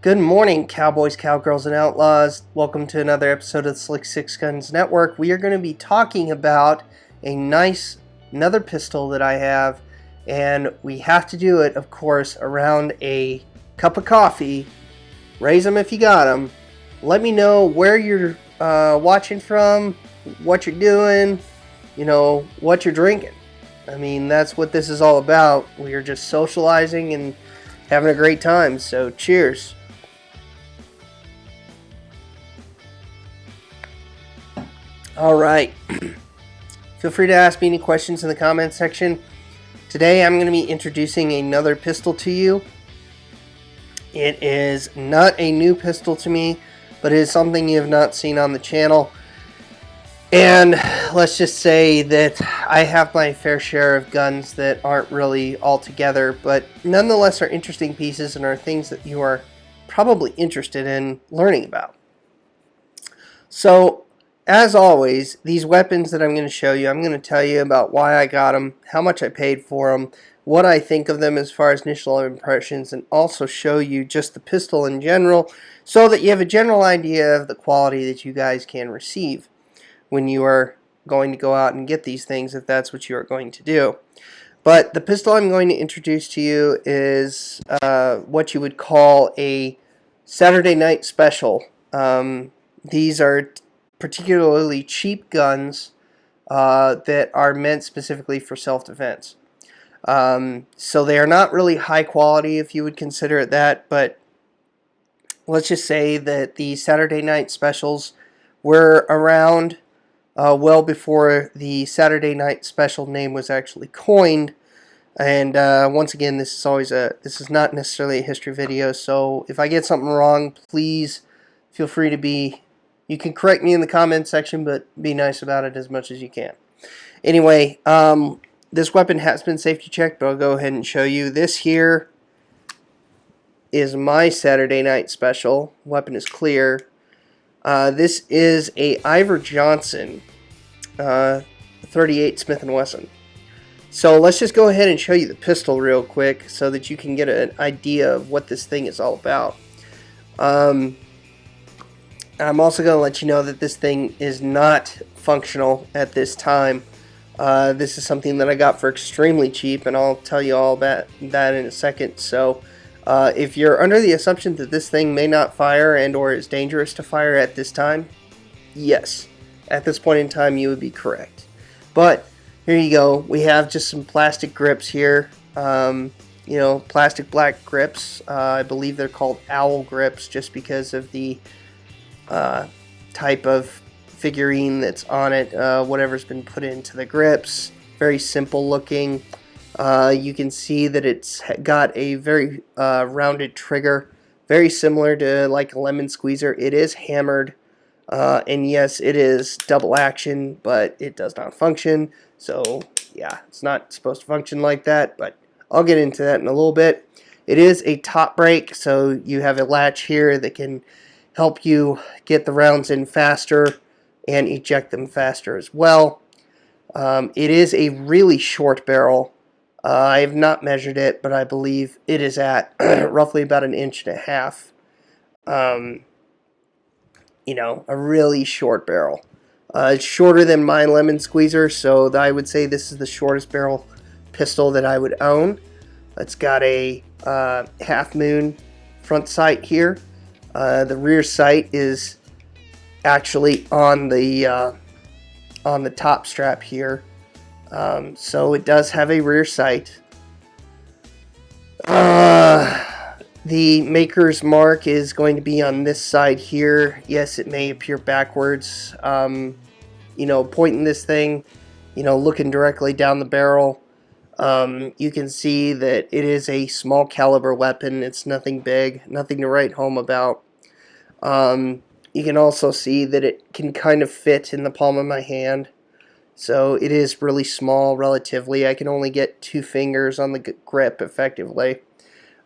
Good morning, cowboys, cowgirls, and outlaws. Welcome to another episode of the Slick Sixguns Network. We are going to be talking about another pistol that I have, and we have to do it, of course, around a cup of coffee. Raise them if you got them. Let me know where you're watching from, what you're doing, what you're drinking. I mean, that's what this is all about. We are just socializing and having a great time. So, cheers. All right. Feel free to ask me any questions in the comments section. Today I'm going to be introducing another pistol to you. It is not a new pistol to me, but it is something you have not seen on the channel. And let's just say that I have my fair share of guns that aren't really all together, but nonetheless are interesting pieces and are things that you are probably interested in learning about. So, as always, these weapons that I'm going to show you, I'm going to tell you about why I got them, how much I paid for them, what I think of them as far as initial impressions, and also show you just the pistol in general so that you have a general idea of the quality that you guys can receive when you are going to go out and get these things, if that's what you are going to do. But the pistol I'm going to introduce to you is what you would call a Saturday night special. These are particularly cheap guns that are meant specifically for self-defense. So they are not really high quality, if you would consider it that, but let's just say that the Saturday night specials were around well before the Saturday night special name was actually coined. And once again, this is not necessarily a history video, so if I get something wrong, please feel free to you can correct me in the comment section, but be nice about it as much as you can. Anyway, this weapon has been safety checked, but I'll go ahead and show you. This here is my Saturday night special. Weapon is clear. This is a Iver Johnson 38 Smith & Wesson. So let's just go ahead and show you the pistol real quick so that you can get an idea of what this thing is all about. I'm also going to let you know that this thing is not functional at this time. This is something that I got for extremely cheap, and I'll tell you all about that in a second. So if you're under the assumption that this thing may not fire and or is dangerous to fire at this time, yes, at this point in time you would be correct. But here you go. We have just some plastic grips here. Plastic black grips. I believe they're called owl grips just because of the type of figurine that's on it, whatever's been put into the grips. Very simple looking. You can see that it's got a very rounded trigger, very similar to like a lemon squeezer. It is hammered, and yes, it is double action, but it does not function. So yeah, it's not supposed to function like that, but I'll get into that in a little bit. It is a top brake, so you have a latch here that can help you get the rounds in faster and eject them faster as well. It is a really short barrel. I have not measured it, but I believe it is at roughly about 1.5 inches. A really short barrel. It's shorter than my lemon squeezer, so I would say this is the shortest barrel pistol that I would own. It's got a half moon front sight here. The rear sight is actually on the top strap here, so it does have a rear sight. The maker's mark is going to be on this side here. Yes, it may appear backwards. Pointing this thing, looking directly down the barrel, you can see that it is a small caliber weapon. It's nothing big, nothing to write home about. You can also see that it can kind of fit in the palm of my hand. So it is really small relatively. I can only get 2 fingers on the grip effectively.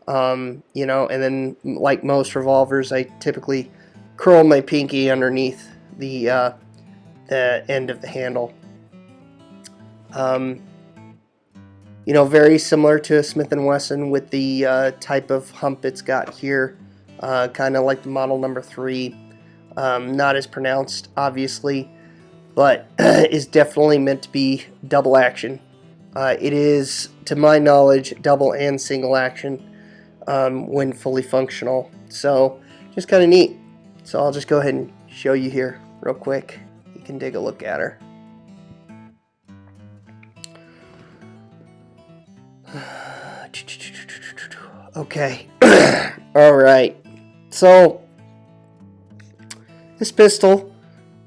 And then like most revolvers, I typically curl my pinky underneath the end of the handle. Very similar to a Smith & Wesson with the type of hump it's got here. kind of like the model number 3. Not as pronounced, obviously, but is definitely meant to be double action. It is, to my knowledge, double and single action when fully functional. So just kind of neat. So I'll just go ahead and show you here real quick. You can take a look at her. Okay. All right. So this pistol,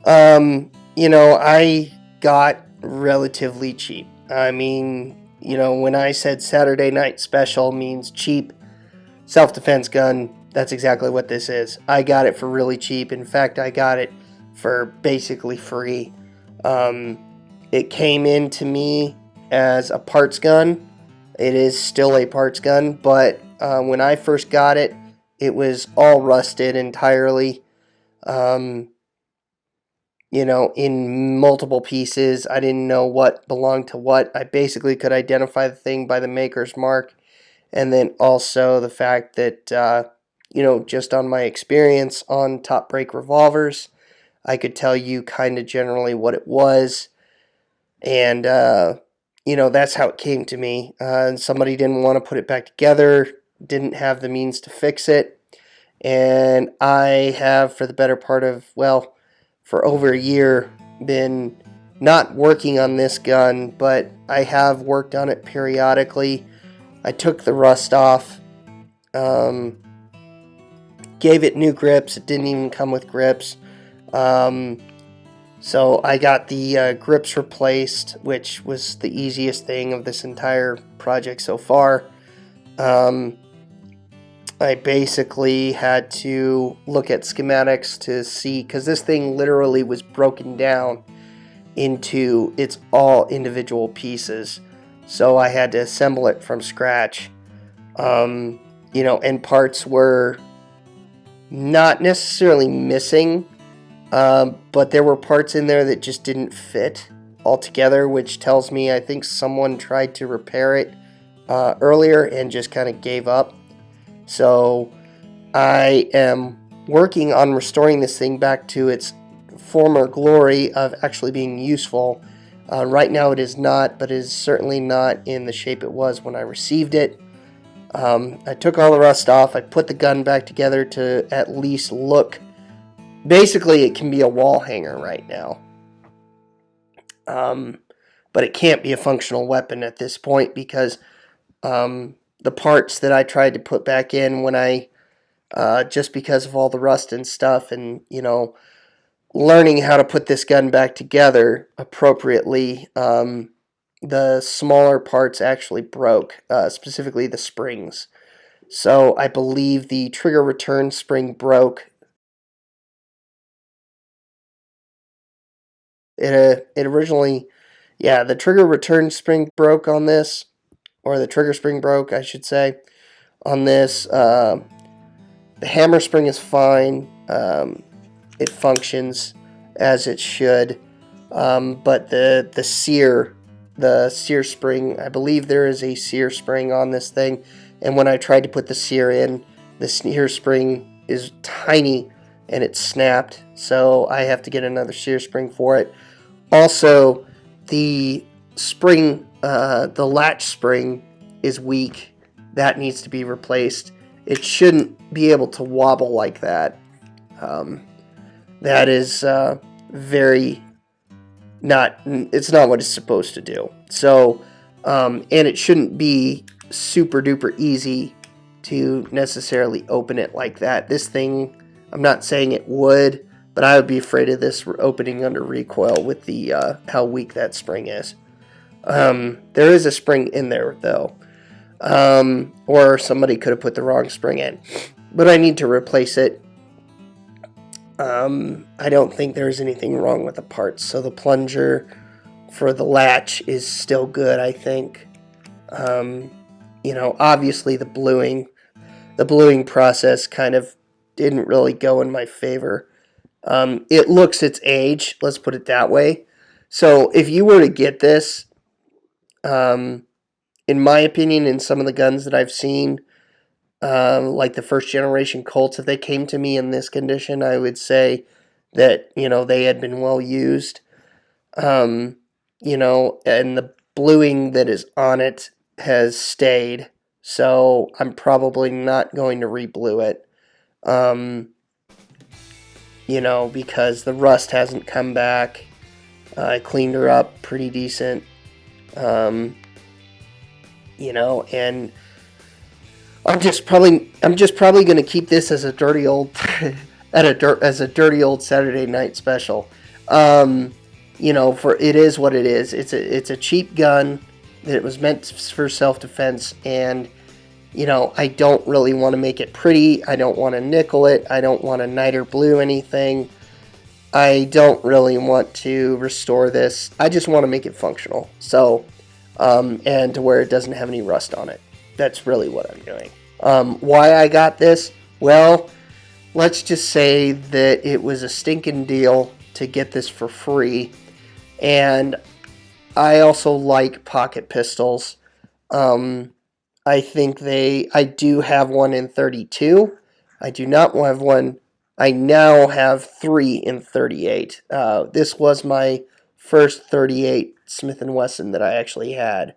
I got relatively cheap. I mean, when I said Saturday night special means cheap self-defense gun, that's exactly what this is. I got it for really cheap. In fact, I got it for basically free. It came in to me as a parts gun. It is still a parts gun, but when I first got it, it was all rusted entirely. In multiple pieces. I didn't know what belonged to what. I basically could identify the thing by the maker's mark. And then also the fact that, just on my experience on top break revolvers, I could tell you kind of generally what it was. And, that's how it came to me. And somebody didn't want to put it back together, didn't have the means to fix it. And I have, for the better part of, for over a year, been not working on this gun, but I have worked on it periodically. I took the rust off, gave it new grips. It didn't even come with grips. So I got the grips replaced, which was the easiest thing of this entire project so far. I basically had to look at schematics to see, because this thing literally was broken down into its all individual pieces. So I had to assemble it from scratch. And parts were not necessarily missing, but there were parts in there that just didn't fit altogether, which tells me I think someone tried to repair it earlier and just kind of gave up. So I am working on restoring this thing back to its former glory of actually being useful. Right now it is not, but it is certainly not in the shape it was when I received it. I took all the rust off. I put the gun back together to at least look. Basically, it can be a wall hanger right now. But it can't be a functional weapon at this point because the parts that I tried to put back in when I, just because of all the rust and stuff and, learning how to put this gun back together appropriately, the smaller parts actually broke, specifically the springs. So I believe the trigger return spring broke. It originally, the trigger return spring broke on this, or the trigger spring broke, I should say, on this. The hammer spring is fine. It functions as it should. But the sear spring, I believe there is a sear spring on this thing. And when I tried to put the sear in, the sear spring is tiny and it snapped. So I have to get another sear spring for it. Also, the spring, the latch spring is weak. That needs to be replaced. It shouldn't be able to wobble like that. That is very not. It's not what it's supposed to do. So, and it shouldn't be super duper easy to necessarily open it like that. This thing, I'm not saying it would, but I would be afraid of this opening under recoil with the how weak that spring is. There is a spring in there though, or somebody could have put the wrong spring in, but I need to replace it. I don't think there's anything wrong with the parts, so the plunger for the latch is still good, I think. Obviously the bluing process kind of didn't really go in my favor. It looks its age, let's put it that way. So if you were to get this, in my opinion, in some of the guns that I've seen, like the first generation Colts, if they came to me in this condition, I would say that, they had been well used. And the bluing that is on it has stayed, so I'm probably not going to re-blue it. Because the rust hasn't come back. I cleaned her up pretty decent. And I'm just probably going to keep this as a dirty old as a dirty old Saturday night special. For it is what it is. It's a cheap gun that was meant for self-defense, and I don't really want to make it pretty. I don't want to nickel it. I don't want to niter blue anything. I don't really want to restore this. I just want to make it functional. So, and to where it doesn't have any rust on it. That's really what I'm doing. Why I got this? Well, let's just say that it was a stinking deal to get this for free. And I also like pocket pistols. I do have one in 32. I do not have one. I now have 3 in 38. This was my first 38 Smith & Wesson that I actually had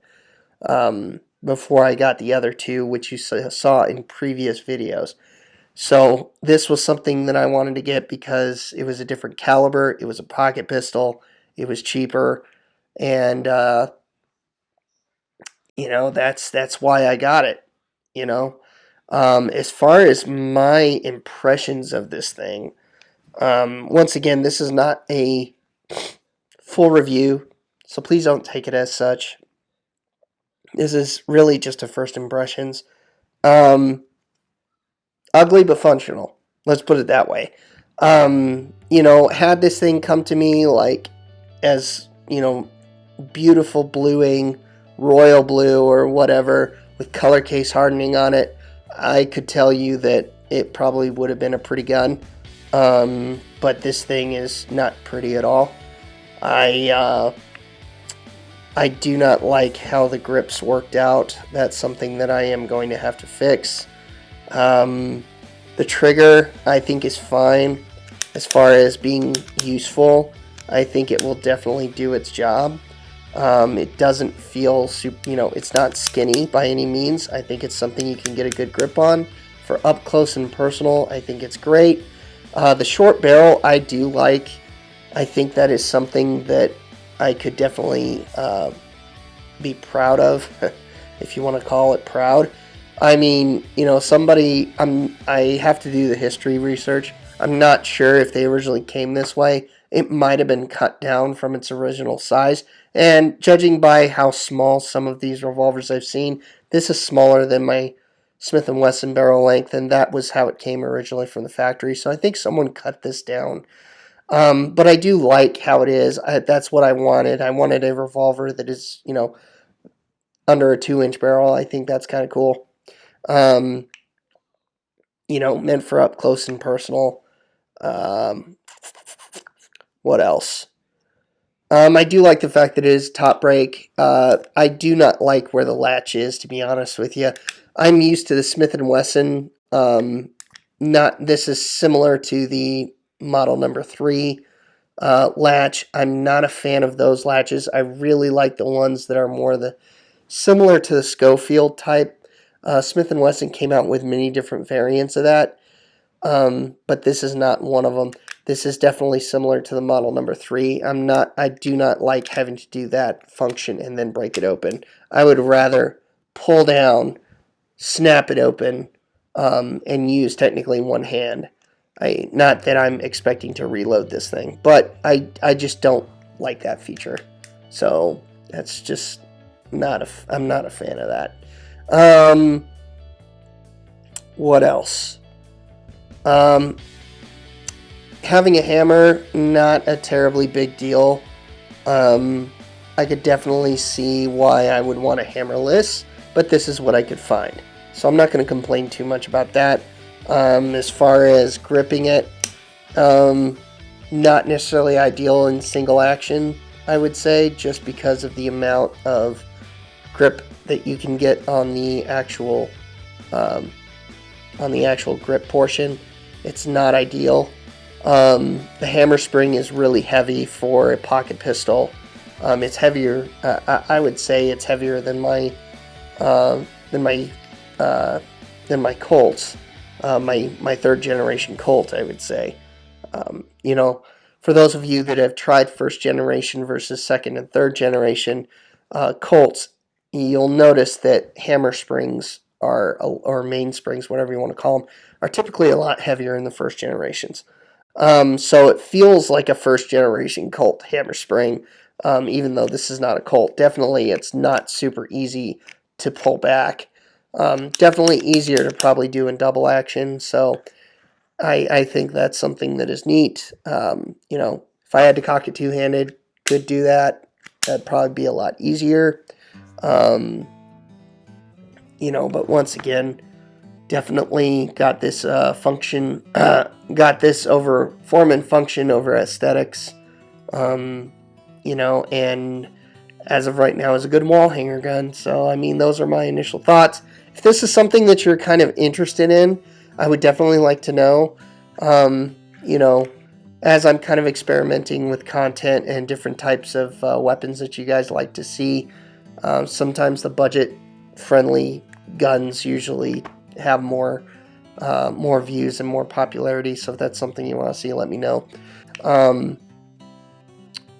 before I got the other 2, which you saw in previous videos. So this was something that I wanted to get because it was a different caliber. It was a pocket pistol. It was cheaper. And, that's why I got it, As far as my impressions of this thing, once again, this is not a full review, so please don't take it as such. This is really just a first impressions. Ugly but functional. Let's put it that way. Had this thing come to me as, beautiful bluing, royal blue or whatever, with color case hardening on it, I could tell you that it probably would have been a pretty gun. But this thing is not pretty at all. I do not like how the grips worked out. That's something that I am going to have to fix. The trigger, I think, is fine as far as being useful. I think it will definitely do its job. It doesn't feel it's not skinny by any means. I think it's something you can get a good grip on. For up close and personal, I think it's great. The short barrel, I do like. I think that is something that I could definitely be proud of, if you want to call it proud. I mean, I have to do the history research. I'm not sure if they originally came this way. It might have been cut down from its original size. And judging by how small some of these revolvers I've seen, this is smaller than my Smith & Wesson barrel length, and that was how it came originally from the factory. So I think someone cut this down. But I do like how it is. That's what I wanted. I wanted a revolver that is, under a 2-inch barrel. I think that's kind of cool. Meant for up close and personal. What else? I do like the fact that it is top break. I do not like where the latch is, to be honest with you. I'm used to the Smith & Wesson. This is similar to the model number 3 latch. I'm not a fan of those latches. I really like the ones that are more similar to the Schofield type. Smith & Wesson came out with many different variants of that, but this is not one of them. This is definitely similar to the model number 3. I do not like having to do that function and then break it open. I would rather pull down, snap it open, and use technically one hand. Not that I'm expecting to reload this thing, but I just don't like that feature. So that's just I'm not a fan of that. What else? Having a hammer, not a terribly big deal. I could definitely see why I would want a hammerless, but this is what I could find. So I'm not going to complain too much about that. As far as gripping it, not necessarily ideal in single action, I would say, just because of the amount of grip that you can get on the actual on the actual grip portion. It's not ideal. The hammer spring is really heavy for a pocket pistol. It's heavier. I would say it's heavier than my Colts, my third generation Colt. I would say. You know, for those of you that have tried first generation versus second and third generation Colts, you'll notice that hammer springs are, or main springs, whatever you want to call them, are typically a lot heavier in the first generations. So it feels like a first generation Colt hammer spring, even though this is not a Colt. Definitely it's not super easy to pull back. Definitely easier to probably do in double action, so I think that's something that is neat. You know, if I had to cock it two-handed, could do that. That'd probably be a lot easier. You know, but once again, definitely got this function, got this over form and function over aesthetics. You know, and as of right now is a good wall hanger gun. So, I mean, those are my initial thoughts. If this is something that you're kind of interested in, I would definitely like to know. You know, as I'm kind of experimenting with content and different types of weapons that you guys like to see, sometimes the budget-friendly guns usually have more views and more popularity. So if that's something you want to see, let me know.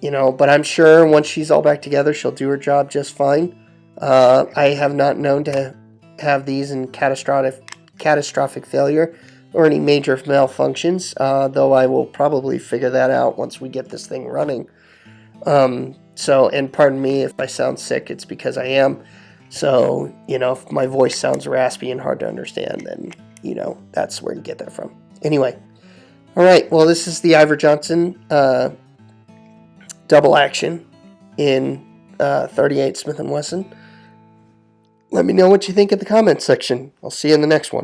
You know, but I'm sure once she's all back together, she'll do her job just fine. I have not known to have these in catastrophic failure or any major malfunctions, though I will probably figure that out once we get this thing running. So, and pardon me if I sound sick, it's because I am. So, you know, if my voice sounds raspy and hard to understand, then, you know, that's where you get that from. Anyway, all right, well, this is the Iver Johnson double action in 38 Smith & Wesson. Let me know what you think in the comments section. I'll see you in the next one.